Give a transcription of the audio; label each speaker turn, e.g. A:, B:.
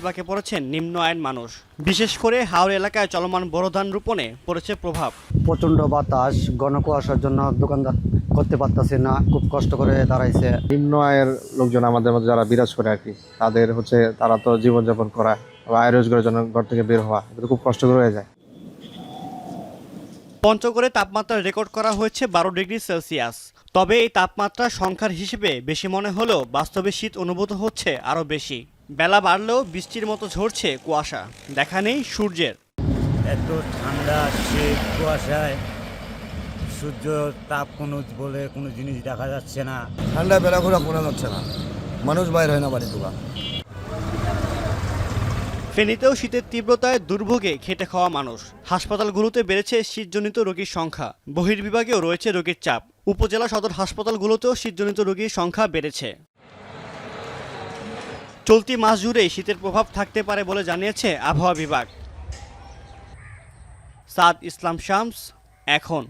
A: বিপাকে পড়েছেন নিম্ন আয়ের মানুষ। বিশেষ করে হাওড় এলাকায় চলমান বোরো ধান রোপণে পড়েছে প্রভাব।
B: প্রচণ্ড বাতাস, ঘন কুয়াশার জন্য দোকানদার করতে পারতেছে না, খুব কষ্ট করে দাঁড়াইছে।
C: নিম্ন আয়ের লোকজন আমাদের মধ্যে যারা বিরাজ করে আর কি, তাদের হচ্ছে তারা তো জীবনযাপন করা বা আয় রোজগারের জন্য ঘর থেকে বের হওয়া এটা খুব কষ্টকর হয়ে যায়।
A: পঞ্চগড়ে তাপমাত্রা রেকর্ড করা হয়েছে 12 ডিগ্রি সেলসিয়াস। তবে এই তাপমাত্রা সংখ্যার হিসেবে বেশি মনে হলেও বাস্তবে শীত অনুভূত হচ্ছে আরও বেশি। বেলা বাড়লেও বৃষ্টির মতো ঝরছে কুয়াশা, দেখা নেই সূর্যের।
D: এত ঠান্ডা, শীত, কুয়াশায় সূর্য তাপ বলে কোনো জিনিস দেখা যাচ্ছে না।
E: ঠান্ডা বেলাঘোরা করা যাচ্ছে না, মানুষ বাইর হয় না বাড়ি থেকে।
A: ফেনীতেও শীতের তীব্রতায় দুর্ভোগে খেটে খাওয়া মানুষ। হাসপাতালগুলোতে বেড়েছে শীতজনিত রোগীর সংখ্যা, বহির্বিভাগেও রয়েছে রোগীর চাপ। উপজেলা সদর হাসপাতালগুলোতেও শীতজনিত রোগীর সংখ্যা বেড়েছে। চলতি মাস জুড়েই শীতের প্রভাব থাকতে পারে বলে জানিয়েছে আবহাওয়া বিভাগ। সাদ ইসলাম শামস, এখন।